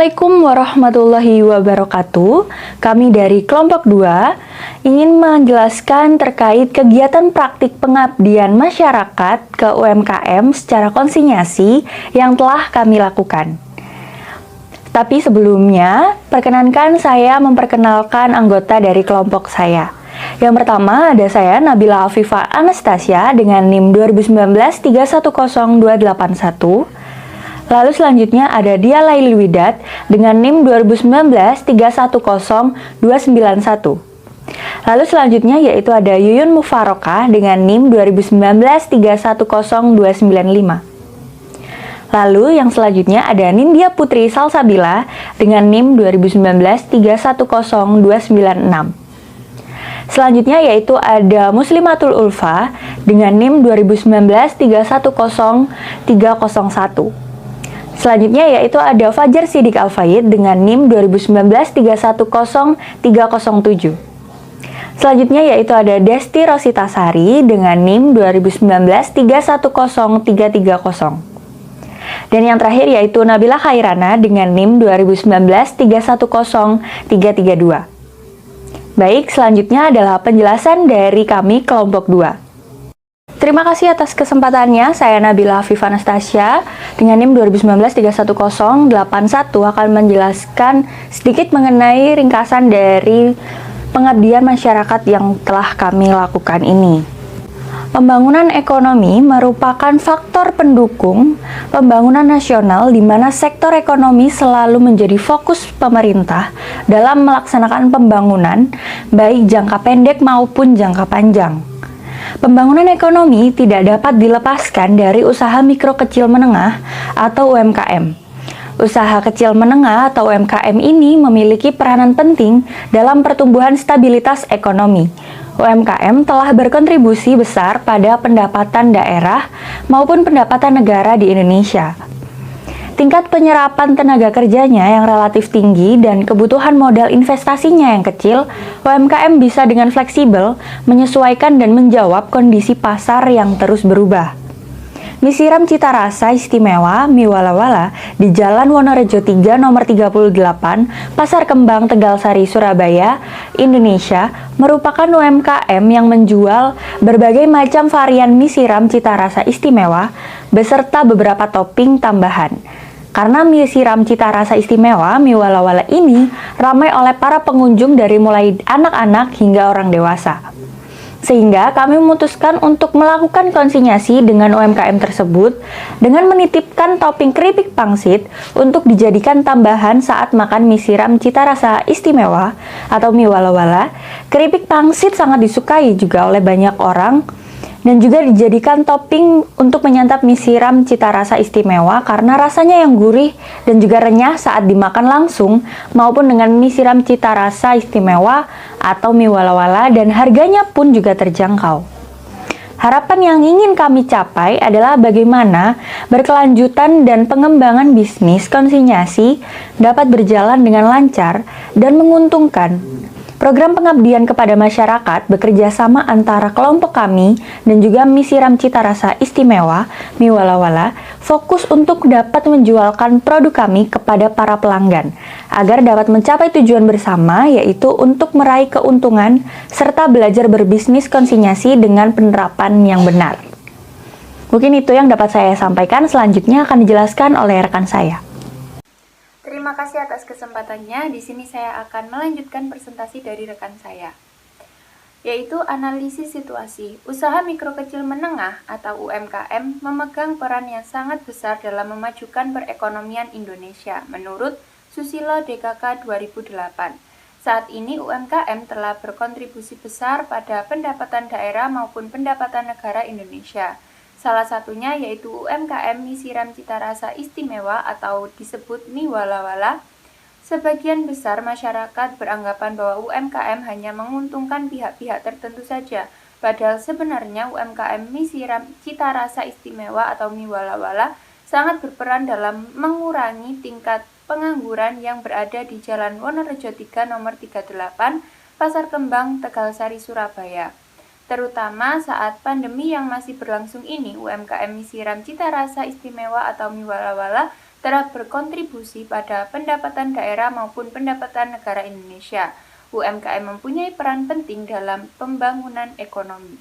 Assalamualaikum warahmatullahi wabarakatuh. Kami dari kelompok 2 ingin menjelaskan terkait kegiatan praktik pengabdian masyarakat ke UMKM secara konsinyasi yang telah kami lakukan. Tapi sebelumnya, perkenankan saya memperkenalkan anggota dari kelompok saya. Yang pertama ada saya Nabila Afifah Anastasia dengan NIM 2019 310281. Lalu selanjutnya ada Dia Laili Widat dengan NIM 2019 310291. Lalu selanjutnya yaitu ada Yuyun Mufarokah dengan NIM 2019 310295. Lalu yang selanjutnya ada Nindya Putri Salsabila dengan NIM 2019 310296. Selanjutnya yaitu ada Muslimatul Ulfa dengan NIM 2019 310301. Selanjutnya yaitu ada Fajar Sidik Al-Faid dengan NIM 2019 310307. Selanjutnya yaitu ada Desti Rositasari dengan NIM 2019 310330. Dan yang terakhir yaitu Nabila Khairana dengan NIM 2019 310332. Baik, selanjutnya adalah penjelasan dari kami kelompok 2. Terima kasih atas kesempatannya. Saya Nabila Afifah Anastasia dengan NIM 2019 310181 akan menjelaskan sedikit mengenai ringkasan dari pengabdian masyarakat yang telah kami lakukan ini. Pembangunan ekonomi merupakan faktor pendukung pembangunan nasional di mana sektor ekonomi selalu menjadi fokus pemerintah dalam melaksanakan pembangunan baik jangka pendek maupun jangka panjang. Pembangunan ekonomi tidak dapat dilepaskan dari usaha mikro kecil menengah atau UMKM. Usaha kecil menengah atau UMKM ini memiliki peranan penting dalam pertumbuhan stabilitas ekonomi. UMKM telah berkontribusi besar pada pendapatan daerah maupun pendapatan negara di Indonesia. Tingkat penyerapan tenaga kerjanya yang relatif tinggi dan kebutuhan modal investasinya yang kecil, UMKM bisa dengan fleksibel menyesuaikan dan menjawab kondisi pasar yang terus berubah. Mie siram cita rasa istimewa Mie Wala-Wala di Jalan Wonorejo 3 nomor 38, Pasar Kembang, Tegalsari, Surabaya, Indonesia, merupakan UMKM yang menjual berbagai macam varian mie siram cita rasa istimewa beserta beberapa topping tambahan. Karena mie siram cita rasa istimewa Mie Wala-Wala ini ramai oleh para pengunjung dari mulai anak-anak hingga orang dewasa. Sehingga kami memutuskan untuk melakukan konsinyasi dengan UMKM tersebut dengan menitipkan topping keripik pangsit untuk dijadikan tambahan saat makan mie siram cita rasa istimewa atau Mie Wala-Wala. Keripik pangsit sangat disukai juga oleh banyak orang dan juga dijadikan topping untuk menyantap mie siram cita rasa istimewa karena rasanya yang gurih dan juga renyah saat dimakan langsung maupun dengan mie siram cita rasa istimewa atau Mie Wala-Wala dan harganya pun juga terjangkau. Harapan yang ingin kami capai adalah bagaimana berkelanjutan dan pengembangan bisnis konsinyasi dapat berjalan dengan lancar dan menguntungkan. Program pengabdian kepada masyarakat bekerja sama antara kelompok kami dan juga mie siram cita rasa istimewa Mie Wala-Wala fokus untuk dapat menjualkan produk kami kepada para pelanggan agar dapat mencapai tujuan bersama yaitu untuk meraih keuntungan serta belajar berbisnis konsinyasi dengan penerapan yang benar. Mungkin itu yang dapat saya sampaikan, selanjutnya akan dijelaskan oleh rekan saya. Terima kasih atas kesempatannya. Di sini saya akan melanjutkan presentasi dari rekan saya, yaitu analisis situasi. Usaha mikro kecil menengah atau UMKM memegang peran yang sangat besar dalam memajukan perekonomian Indonesia menurut Susilo DKK 2008. Saat ini UMKM telah berkontribusi besar pada pendapatan daerah maupun pendapatan negara Indonesia. Salah satunya yaitu UMKM Mie Siram Cita Rasa Istimewa atau disebut Mie Wala-Wala. Sebagian besar masyarakat beranggapan bahwa UMKM hanya menguntungkan pihak-pihak tertentu saja, padahal sebenarnya UMKM Mie Siram Cita Rasa Istimewa atau Mie Wala-Wala sangat berperan dalam mengurangi tingkat pengangguran yang berada di Jalan Wonorejo 3 nomor 38, Pasar Kembang, Tegalsari, Surabaya. Terutama saat pandemi yang masih berlangsung ini, UMKM Mie Siram Cita Rasa Istimewa atau Mie Wala-Wala telah berkontribusi pada pendapatan daerah maupun pendapatan negara Indonesia. UMKM mempunyai peran penting dalam pembangunan ekonomi.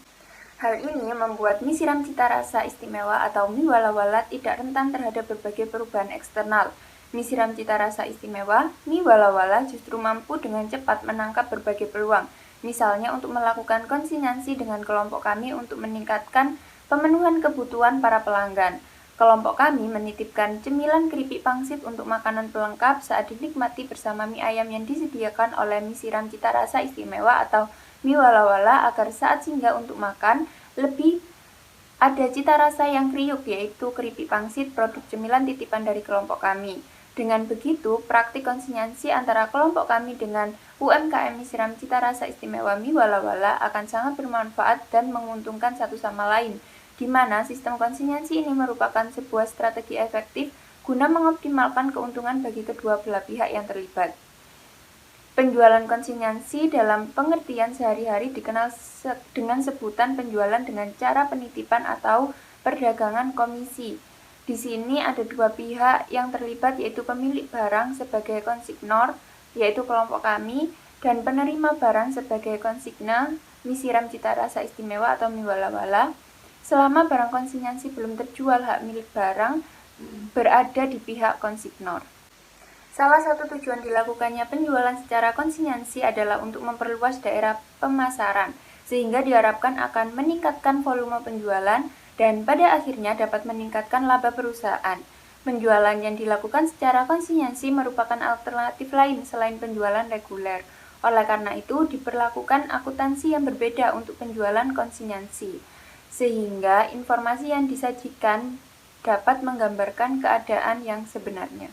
Hal ini membuat mie siram cita rasa istimewa atau mie wala-wala tidak rentan terhadap berbagai perubahan eksternal. Mie siram cita rasa istimewa, mie wala-wala justru mampu dengan cepat menangkap berbagai peluang. Misalnya untuk melakukan konsinyasi dengan kelompok kami untuk meningkatkan pemenuhan kebutuhan para pelanggan. Kelompok kami menitipkan cemilan keripik pangsit untuk makanan pelengkap saat dinikmati bersama mie ayam yang disediakan oleh mie siram cita rasa istimewa atau mie wala-wala agar saat singgah untuk makan lebih ada cita rasa yang kriuk, yaitu keripik pangsit produk cemilan titipan dari kelompok kami. Dengan begitu, praktik konsinyasi antara kelompok kami dengan UMKM mie siram cita rasa istimewa mie wala-wala akan sangat bermanfaat dan menguntungkan satu sama lain, di mana sistem konsinyasi ini merupakan sebuah strategi efektif guna mengoptimalkan keuntungan bagi kedua belah pihak yang terlibat. Penjualan konsinyasi dalam pengertian sehari-hari dikenal dengan sebutan penjualan dengan cara penitipan atau perdagangan komisi. Di sini ada dua pihak yang terlibat, yaitu pemilik barang sebagai konsignor, yaitu kelompok kami, dan penerima barang sebagai konsigna mie siram cita rasa istimewa atau mie wala-wala. Selama barang konsinyasi belum terjual, hak milik barang berada di pihak konsignor. Salah satu tujuan dilakukannya penjualan secara konsinyasi adalah untuk memperluas daerah pemasaran, sehingga diharapkan akan meningkatkan volume penjualan dan pada akhirnya dapat meningkatkan laba perusahaan. Penjualan yang dilakukan secara konsinyasi merupakan alternatif lain selain penjualan reguler. Oleh karena itu, diperlakukan akuntansi yang berbeda untuk penjualan konsinyasi, sehingga informasi yang disajikan dapat menggambarkan keadaan yang sebenarnya.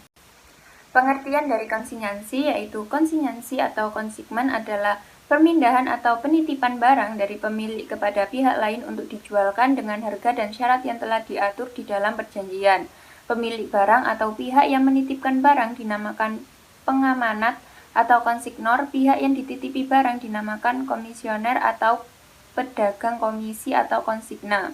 Pengertian dari konsinyasi yaitu konsinyasi atau konsigmen adalah permindahan atau penitipan barang dari pemilik kepada pihak lain untuk dijualkan dengan harga dan syarat yang telah diatur di dalam perjanjian. Pemilik barang atau pihak yang menitipkan barang dinamakan pengamanat atau konsignor, pihak yang dititipi barang dinamakan komisioner atau pedagang komisi atau konsigna.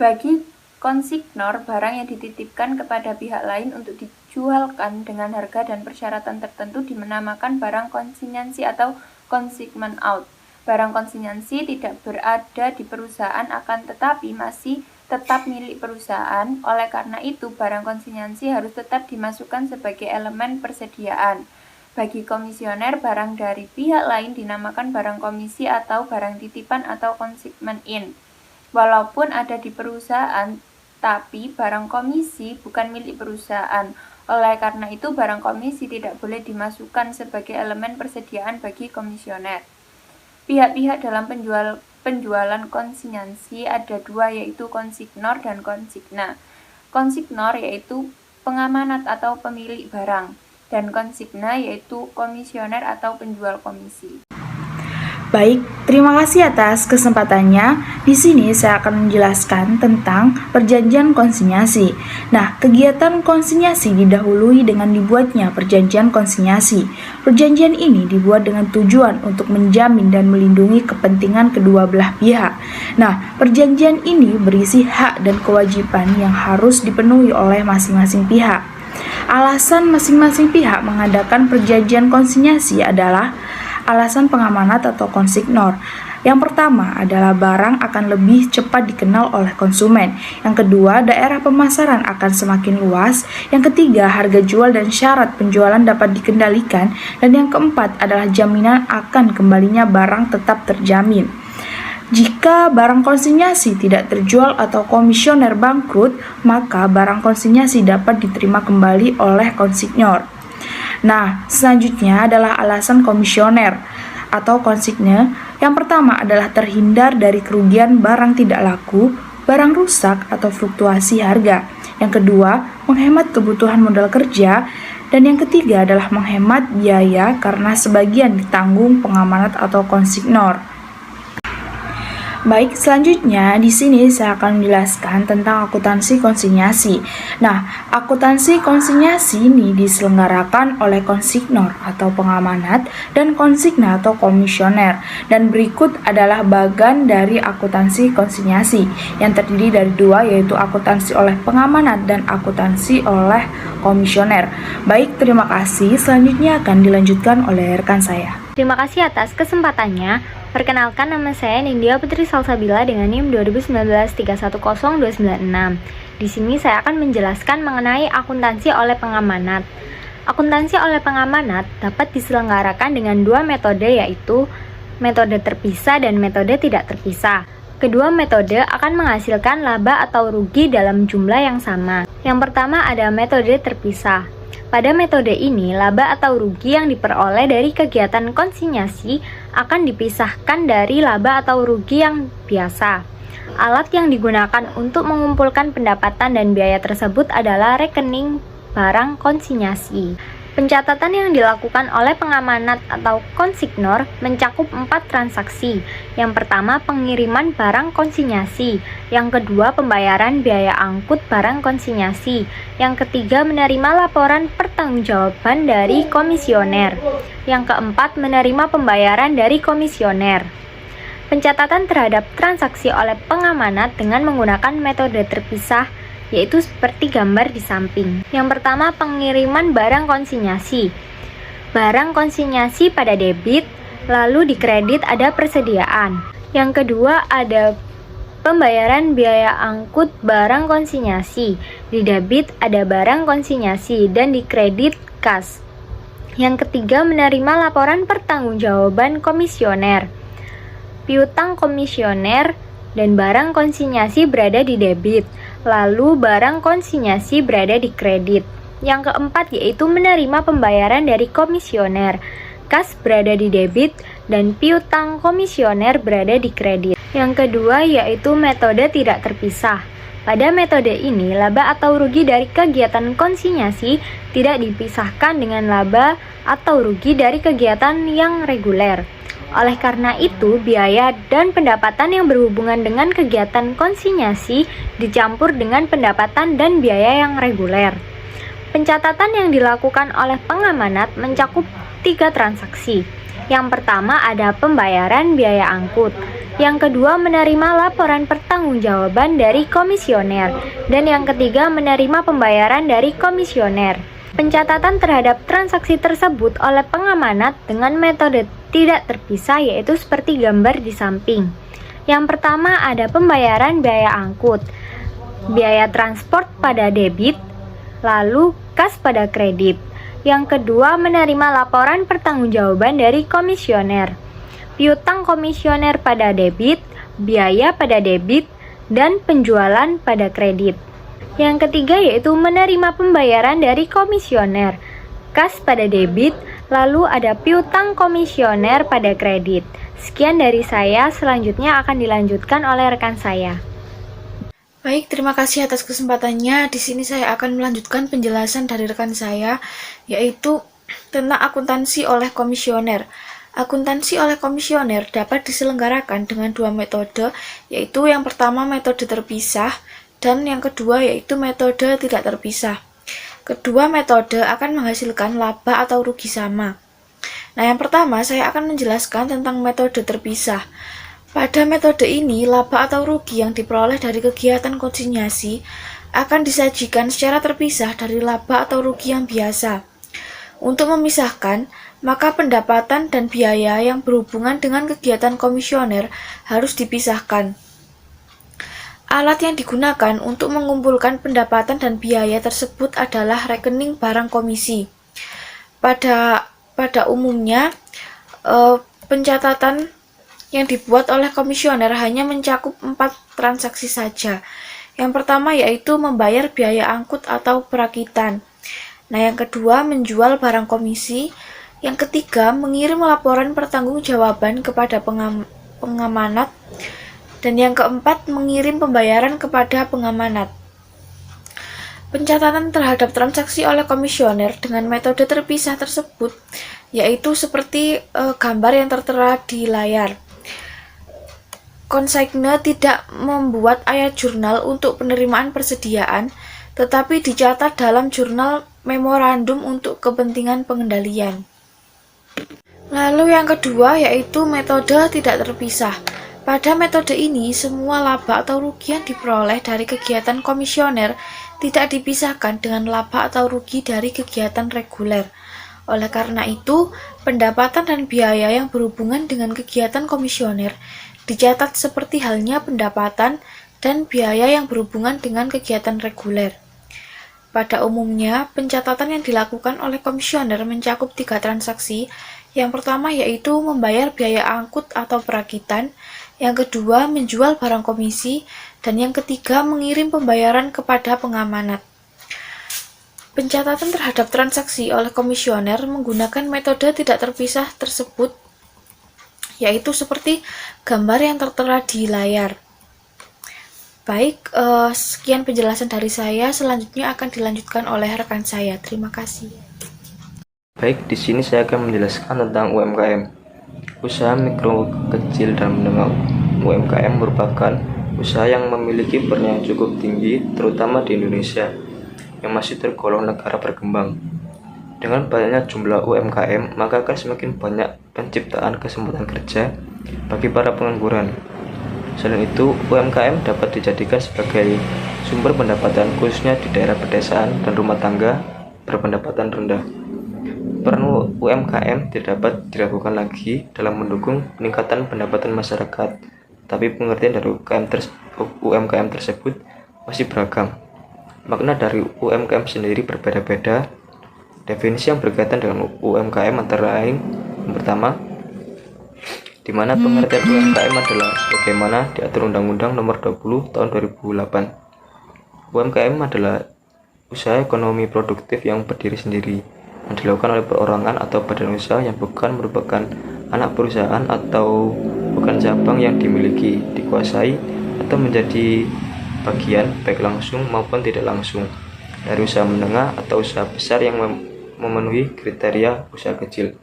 Bagi konsignor, barang yang dititipkan kepada pihak lain untuk dijualkan dengan harga dan persyaratan tertentu dinamakan barang konsinyasi atau consignment out. Barang konsinyasi tidak berada di perusahaan akan tetapi masih tetap milik perusahaan. Oleh karena itu, barang konsinyasi harus tetap dimasukkan sebagai elemen persediaan. Bagi komisioner, barang dari pihak lain dinamakan barang komisi atau barang titipan atau consignment in. Walaupun ada di perusahaan, tapi barang komisi bukan milik perusahaan. Oleh karena itu, barang komisi tidak boleh dimasukkan sebagai elemen persediaan bagi komisioner. Pihak-pihak dalam penjualan konsinyasi ada dua, yaitu konsignor dan konsigna. Konsignor yaitu pengamanat atau pemilik barang, dan konsigna yaitu komisioner atau penjual komisi. Baik, terima kasih atas kesempatannya. Di sini saya akan menjelaskan tentang perjanjian konsinyasi. Nah, kegiatan konsinyasi didahului dengan dibuatnya perjanjian konsinyasi. Perjanjian ini dibuat dengan tujuan untuk menjamin dan melindungi kepentingan kedua belah pihak. Nah, perjanjian ini berisi hak dan kewajiban yang harus dipenuhi oleh masing-masing pihak. Alasan masing-masing pihak mengadakan perjanjian konsinyasi adalah alasan pengamanat atau konsignor. Yang pertama adalah barang akan lebih cepat dikenal oleh konsumen. Yang kedua, daerah pemasaran akan semakin luas. Yang ketiga, harga jual dan syarat penjualan dapat dikendalikan. Dan yang keempat adalah jaminan akan kembalinya barang tetap terjamin. Jika barang konsinyasi tidak terjual atau komisioner bangkrut, maka barang konsinyasi dapat diterima kembali oleh konsignor. Nah, selanjutnya adalah alasan komisioner atau konsigne. Yang pertama adalah terhindar dari kerugian barang tidak laku, barang rusak, atau fluktuasi harga. Yang kedua, menghemat kebutuhan modal kerja. Dan yang ketiga adalah menghemat biaya karena sebagian ditanggung pengamanat atau konsignor. Baik, selanjutnya di sini saya akan menjelaskan tentang akuntansi konsinyasi. Nah, akuntansi konsinyasi ini diselenggarakan oleh konsignor atau pengamanat dan konsigna atau komisioner. Dan berikut adalah bagan dari akuntansi konsinyasi yang terdiri dari dua, yaitu akuntansi oleh pengamanat dan akuntansi oleh komisioner. Baik, terima kasih. Selanjutnya akan dilanjutkan oleh rekan saya. Terima kasih atas kesempatannya. Perkenalkan, nama saya Nindya Putri Salsabila dengan NIM 2019-310296. Di sini saya akan menjelaskan mengenai akuntansi oleh pengamanat. Akuntansi oleh pengamanat dapat diselenggarakan dengan dua metode, yaitu metode terpisah dan metode tidak terpisah. Kedua metode akan menghasilkan laba atau rugi dalam jumlah yang sama. Yang pertama ada metode terpisah. Pada metode ini, laba atau rugi yang diperoleh dari kegiatan konsinyasi akan dipisahkan dari laba atau rugi yang biasa. Alat yang digunakan untuk mengumpulkan pendapatan dan biaya tersebut adalah rekening barang konsinyasi. Pencatatan yang dilakukan oleh pengamanat atau konsignor mencakup 4 transaksi. Yang pertama, pengiriman barang konsinyasi. Yang kedua, pembayaran biaya angkut barang konsinyasi. Yang ketiga, menerima laporan pertanggungjawaban dari komisioner. Yang keempat, menerima pembayaran dari komisioner. Pencatatan terhadap transaksi oleh pengamanat dengan menggunakan metode terpisah, yaitu seperti gambar di samping. Yang pertama, pengiriman barang konsinyasi. Barang konsinyasi pada debit, lalu di kredit ada persediaan. Yang kedua, ada pembayaran biaya angkut barang konsinyasi. Di debit ada barang konsinyasi dan di kredit kas. Yang ketiga, menerima laporan pertanggungjawaban komisioner. Piutang komisioner dan barang konsinyasi berada di debit, lalu barang konsinyasi berada di kredit. Yang keempat yaitu menerima pembayaran dari komisioner. Kas berada di debit dan piutang komisioner berada di kredit. Yang kedua yaitu metode tidak terpisah. Pada metode ini, laba atau rugi dari kegiatan konsinyasi tidak dipisahkan dengan laba atau rugi dari kegiatan yang reguler. Oleh karena itu, biaya dan pendapatan yang berhubungan dengan kegiatan konsinyasi dicampur dengan pendapatan dan biaya yang reguler. Pencatatan yang dilakukan oleh pengamanat mencakup 3 transaksi. Yang pertama ada pembayaran biaya angkut. Yang kedua menerima laporan pertanggungjawaban dari komisioner. Dan yang ketiga menerima pembayaran dari komisioner. Pencatatan terhadap transaksi tersebut oleh pengamanat dengan metode tidak terpisah, yaitu seperti gambar di samping. Yang pertama ada pembayaran biaya angkut, biaya transport pada debit, lalu kas pada kredit. Yang kedua menerima laporan pertanggungjawaban dari komisioner, piutang komisioner pada debit, biaya pada debit, dan penjualan pada kredit. Yang ketiga yaitu menerima pembayaran dari komisioner, kas pada debit, lalu ada piutang komisioner pada kredit. Sekian dari saya, selanjutnya akan dilanjutkan oleh rekan saya. Baik, terima kasih atas kesempatannya. Di sini saya akan melanjutkan penjelasan dari rekan saya, yaitu tentang akuntansi oleh komisioner. Akuntansi oleh komisioner dapat diselenggarakan dengan 2 metode, yaitu yang pertama metode terpisah, dan yang kedua yaitu metode tidak terpisah. Kedua metode akan menghasilkan laba atau rugi sama. Nah, yang pertama saya akan menjelaskan tentang metode terpisah. Pada metode ini, laba atau rugi yang diperoleh dari kegiatan konsinyasi akan disajikan secara terpisah dari laba atau rugi yang biasa. Untuk memisahkan, maka pendapatan dan biaya yang berhubungan dengan kegiatan komisioner harus dipisahkan. Alat yang digunakan untuk mengumpulkan pendapatan dan biaya tersebut adalah rekening barang komisi. Pada umumnya, pencatatan yang dibuat oleh komisioner hanya mencakup 4 transaksi saja. Yang pertama yaitu membayar biaya angkut atau perakitan. Nah, yang kedua menjual barang komisi. Yang ketiga mengirim laporan pertanggungjawaban kepada pengamanat. Dan yang keempat mengirim pembayaran kepada pengamanat. Pencatatan terhadap transaksi oleh komisioner dengan metode terpisah tersebut yaitu seperti gambar yang tertera di layar. konsigne tidak membuat ayat jurnal untuk penerimaan persediaan, tetapi dicatat dalam jurnal memorandum untuk kepentingan pengendalian. Lalu yang kedua yaitu metode tidak terpisah. Pada metode ini, semua laba atau rugi yang diperoleh dari kegiatan komisioner tidak dipisahkan dengan laba atau rugi dari kegiatan reguler. Oleh karena itu, pendapatan dan biaya yang berhubungan dengan kegiatan komisioner dicatat seperti halnya pendapatan dan biaya yang berhubungan dengan kegiatan reguler. Pada umumnya, pencatatan yang dilakukan oleh komisioner mencakup 3 transaksi. Yang pertama yaitu membayar biaya angkut atau perakitan, yang kedua menjual barang komisi, dan yang ketiga mengirim pembayaran kepada pengamanat. Pencatatan terhadap transaksi oleh komisioner menggunakan metode tidak terpisah tersebut, yaitu seperti gambar yang tertera di layar. Baik, sekian penjelasan dari saya. Selanjutnya akan dilanjutkan oleh rekan saya. Terima kasih. Baik, di sini saya akan menjelaskan tentang UMKM. Usaha mikro, kecil, dan menengah UMKM merupakan usaha yang memiliki peran yang cukup tinggi, terutama di Indonesia, yang masih tergolong negara berkembang. Dengan banyaknya jumlah UMKM, maka akan semakin banyak penciptaan kesempatan kerja bagi para pengangguran. Selain itu, UMKM dapat dijadikan sebagai sumber pendapatan khususnya di daerah pedesaan dan rumah tangga berpendapatan rendah. Peran UMKM tidak dapat diragukan lagi dalam mendukung peningkatan pendapatan masyarakat, tapi pengertian dari UMKM tersebut masih beragam. Makna dari UMKM sendiri berbeda-beda. Definisi yang berkaitan dengan UMKM antara lain, yang pertama, di mana pengertian UMKM adalah sebagaimana diatur Undang-Undang Nomor 20 Tahun 2008. UMKM adalah usaha ekonomi produktif yang berdiri sendiri, yang dilakukan oleh perorangan atau badan usaha yang bukan merupakan anak perusahaan atau bukan cabang yang dimiliki, dikuasai, atau menjadi bagian baik langsung maupun tidak langsung dari usaha menengah atau usaha besar yang memenuhi kriteria usaha kecil.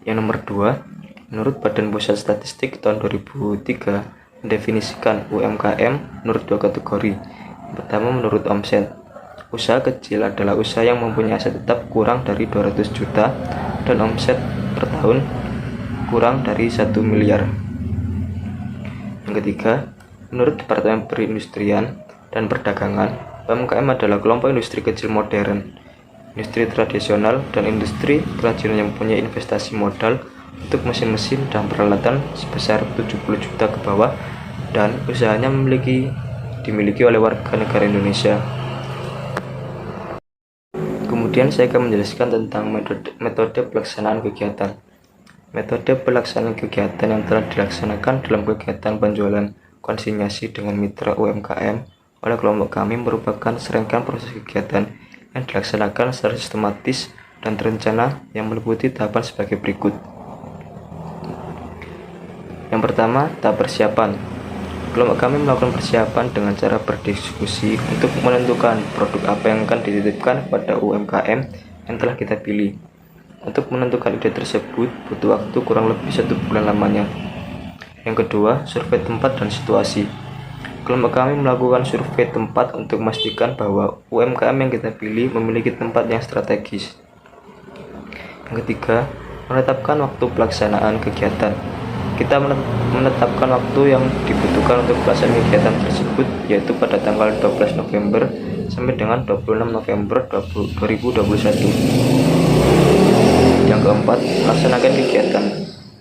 Yang nomor 2, menurut Badan Pusat Statistik tahun 2003 mendefinisikan UMKM menurut 2 kategori. Pertama, menurut omset. Usaha kecil adalah usaha yang mempunyai aset tetap kurang dari 200 juta dan omset per tahun kurang dari 1 miliar. Yang ketiga, menurut Departemen Perindustrian dan Perdagangan, UMKM adalah kelompok industri kecil modern, industri tradisional, dan industri kerajinan yang mempunyai investasi modal untuk mesin-mesin dan peralatan sebesar 70 juta ke bawah dan usahanya dimiliki oleh warga negara Indonesia. Kemudian saya akan menjelaskan tentang metode pelaksanaan kegiatan. Metode pelaksanaan kegiatan yang telah dilaksanakan dalam kegiatan penjualan konsinyasi dengan mitra UMKM oleh kelompok kami merupakan serangkaian proses kegiatan yang dilaksanakan secara sistematis dan terencana yang meliputi tahapan sebagai berikut. Yang pertama, tahap persiapan. Kelompok kami melakukan persiapan dengan cara berdiskusi untuk menentukan produk apa yang akan dititipkan kepada UMKM yang telah kita pilih. Untuk menentukan ide tersebut butuh waktu kurang lebih 1 bulan lamanya. Yang kedua, survei tempat dan situasi. Kelompok kami melakukan survei tempat untuk memastikan bahwa UMKM yang kita pilih memiliki tempat yang strategis. Yang ketiga, menetapkan waktu pelaksanaan kegiatan. Kita menetapkan waktu yang dibutuhkan untuk pelaksanaan kegiatan tersebut, yaitu pada tanggal 12 November sampai dengan 26 November 2021. Yang keempat, melaksanakan kegiatan.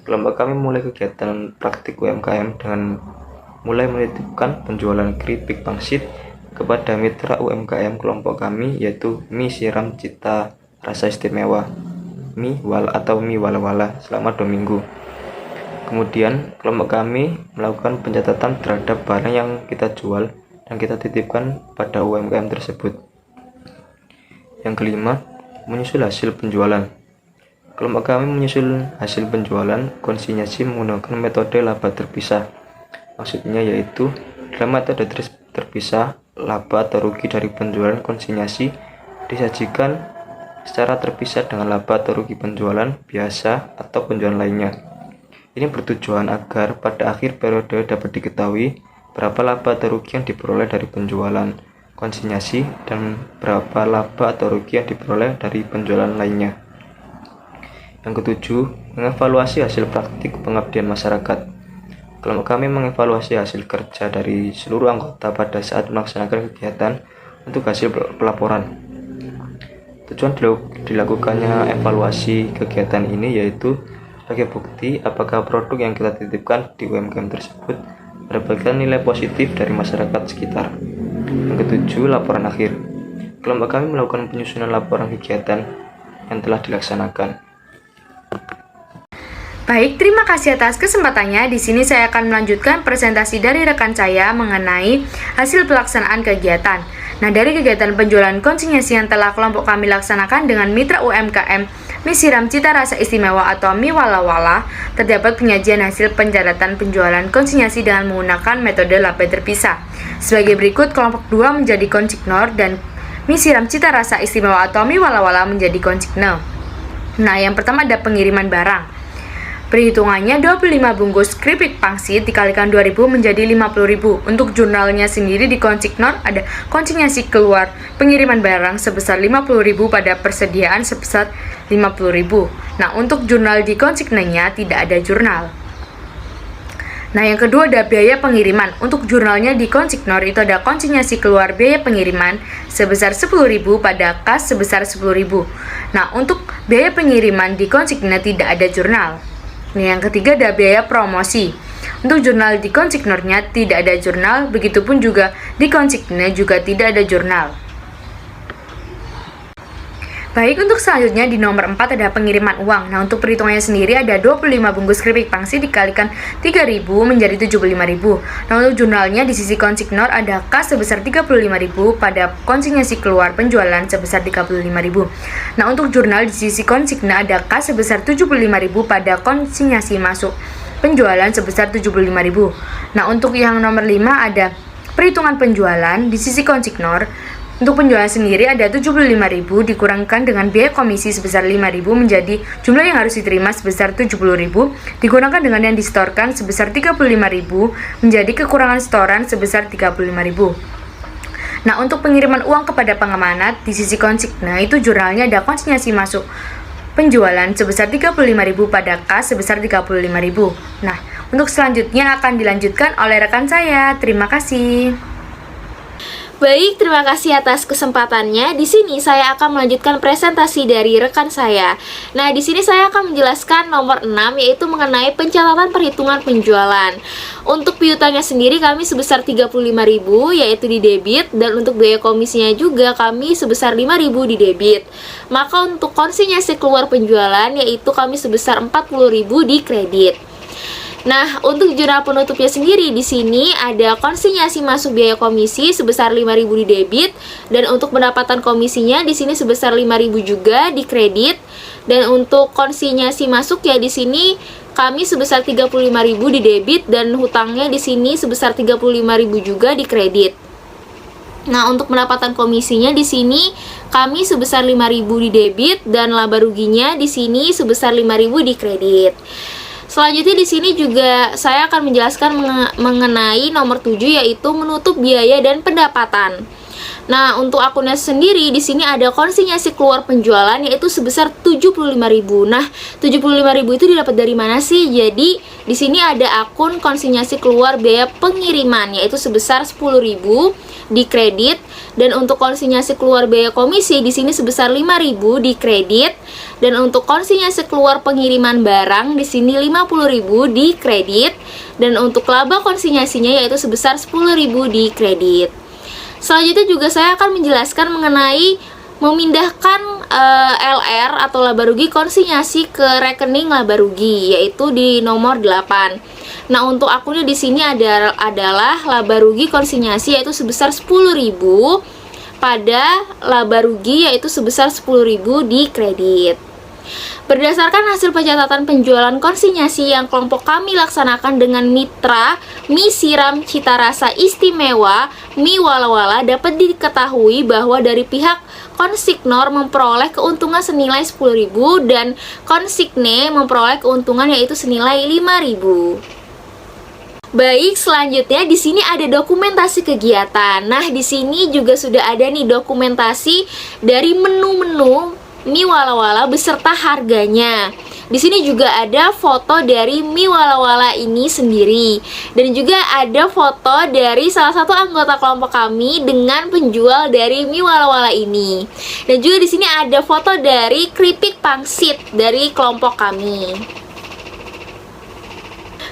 Kelompok kami mulai kegiatan praktik UMKM dengan mulai menitipkan penjualan keripik pangsit kepada mitra UMKM kelompok kami, yaitu mie siram cita rasa istimewa, mie wala-wala selama 2 minggu. Kemudian kelompok kami melakukan pencatatan terhadap barang yang kita jual dan kita titipkan pada UMKM tersebut. Yang kelima, menyusul hasil penjualan. Kelompok kami menyusul hasil penjualan konsinyasi menggunakan metode laba terpisah. Maksudnya yaitu dalam metode terpisah, laba atau rugi dari penjualan konsinyasi disajikan secara terpisah dengan laba atau rugi penjualan biasa atau penjualan lainnya. Ini bertujuan agar pada akhir periode dapat diketahui berapa laba atau rugi yang diperoleh dari penjualan konsinyasi dan berapa laba atau rugi yang diperoleh dari penjualan lainnya. Yang ketujuh, mengevaluasi hasil praktik pengabdian masyarakat. Kelompok kami mengevaluasi hasil kerja dari seluruh anggota pada saat melaksanakan kegiatan untuk hasil pelaporan. Tujuan dilakukannya evaluasi kegiatan ini yaitu sebagai bukti apakah produk yang kita titipkan di UMKM tersebut mendapatkan nilai positif dari masyarakat sekitar. Yang ketujuh, laporan akhir. Kelompok kami melakukan penyusunan laporan kegiatan yang telah dilaksanakan. Baik, terima kasih atas kesempatannya. Di sini saya akan melanjutkan presentasi dari rekan saya mengenai hasil pelaksanaan kegiatan. Nah, dari kegiatan penjualan konsinyasi yang telah kelompok kami laksanakan dengan mitra UMKM Mie Siram Cita Rasa Istimewa atau Mie Wala Wala, terdapat penyajian hasil pencatatan penjualan konsinyasi dengan menggunakan metode laba terpisah. Sebagai berikut, kelompok 2 menjadi konsignor dan Mie Siram Cita Rasa Istimewa atau Mie Wala Wala menjadi konsigne. Nah, yang pertama ada pengiriman barang. Perhitungannya 25 bungkus keripik pangsit dikalikan 2000 menjadi 50.000. Untuk jurnalnya sendiri di konsignor ada konsinyasi keluar pengiriman barang sebesar 50.000 pada persediaan sebesar 50.000. Nah, untuk jurnal di konsignenya tidak ada jurnal. Nah, yang kedua ada biaya pengiriman. Untuk jurnalnya di konsignor itu ada konsinyasi keluar biaya pengiriman sebesar 10.000 pada kas sebesar 10.000. Nah, untuk biaya pengiriman di konsigne tidak ada jurnal. Nah, yang ketiga ada biaya promosi. Untuk jurnal di konsignornya tidak ada jurnal, begitupun juga di konsigne juga tidak ada jurnal. Baik, untuk selanjutnya di nomor 4 ada pengiriman uang. Nah, untuk perhitungannya sendiri ada 25 bungkus keripik pangsit dikalikan 3.000 menjadi 75.000. Nah, untuk jurnalnya di sisi konsignor ada kas sebesar 35.000 pada konsinyasi keluar penjualan sebesar 35.000. Nah, untuk jurnal di sisi konsigne ada kas sebesar 75.000 pada konsinyasi masuk penjualan sebesar 75.000. Nah, untuk yang nomor 5 ada perhitungan penjualan di sisi konsignor. Untuk penjualan sendiri ada 75.000 dikurangkan dengan biaya komisi sebesar 5.000 menjadi jumlah yang harus diterima sebesar 70.000 dikurangkan dengan yang disetorkan sebesar 35.000 menjadi kekurangan setoran sebesar 35.000. Nah, untuk pengiriman uang kepada pengamanat di sisi konsigne itu jurnalnya ada konsinyasi masuk penjualan sebesar 35.000 pada kas sebesar 35.000. Nah, untuk selanjutnya akan dilanjutkan oleh rekan saya. Terima kasih. Baik, terima kasih atas kesempatannya. Di sini saya akan melanjutkan presentasi dari rekan saya. Nah, di sini saya akan menjelaskan nomor 6 yaitu mengenai pencatatan perhitungan penjualan. Untuk piutangnya sendiri kami sebesar 35.000 yaitu di debit, dan untuk biaya komisinya juga kami sebesar 5.000 di debit. Maka untuk konsinyasi keluar penjualan yaitu kami sebesar 40.000 di kredit. Nah, untuk jurnal penutupnya sendiri di sini ada konsinyasi masuk biaya komisi sebesar 5.000 di debit, dan untuk pendapatan komisinya di sini sebesar 5.000 juga di kredit, dan untuk konsinyasi masuk ya di sini kami sebesar 35.000 di debit, dan hutangnya di sini sebesar 35.000 juga di kredit. Nah, untuk pendapatan komisinya di sini kami sebesar 5.000 di debit, dan laba ruginya di sini sebesar 5.000 di kredit. Selanjutnya di sini juga saya akan menjelaskan mengenai nomor 7 yaitu menutup biaya dan pendapatan. Nah, untuk akunnya sendiri di sini ada konsinyasi keluar penjualan yaitu sebesar 75.000. Nah, 75.000 itu didapat dari mana sih? Jadi, di sini ada akun konsinyasi keluar biaya pengiriman yaitu sebesar 10.000 di kredit, dan untuk konsinyasi keluar biaya komisi di sini sebesar 5.000 di kredit, dan untuk konsinyasi keluar pengiriman barang di sini 50.000 di kredit, dan untuk laba konsinyasinya yaitu sebesar 10.000 di kredit. Selanjutnya juga saya akan menjelaskan mengenai memindahkan LR atau laba rugi konsinyasi ke rekening laba rugi yaitu di nomor 8. Nah, untuk akunnya di sini adalah laba rugi konsinyasi yaitu sebesar 10.000 pada laba rugi yaitu sebesar 10.000 di kredit. Berdasarkan hasil pencatatan penjualan konsinyasi yang kelompok kami laksanakan dengan mitra Mie Siram Cita Rasa Istimewa Mie Wala Wala, dapat diketahui bahwa dari pihak konsignor memperoleh keuntungan senilai 10.000 dan konsigne memperoleh keuntungan yaitu senilai 5.000. Baik, selanjutnya di sini ada dokumentasi kegiatan. Nah, di sini juga sudah ada nih dokumentasi dari menu-menu mie wala-wala beserta harganya. Di sini juga ada foto dari mie wala-wala ini sendiri, dan juga ada foto dari salah satu anggota kelompok kami dengan penjual dari mie wala-wala ini. Dan juga di sini ada foto dari keripik pangsit dari kelompok kami.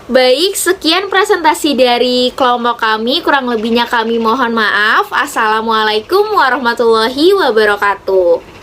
Baik, sekian presentasi dari kelompok kami. Kurang lebihnya kami mohon maaf. Assalamualaikum warahmatullahi wabarakatuh.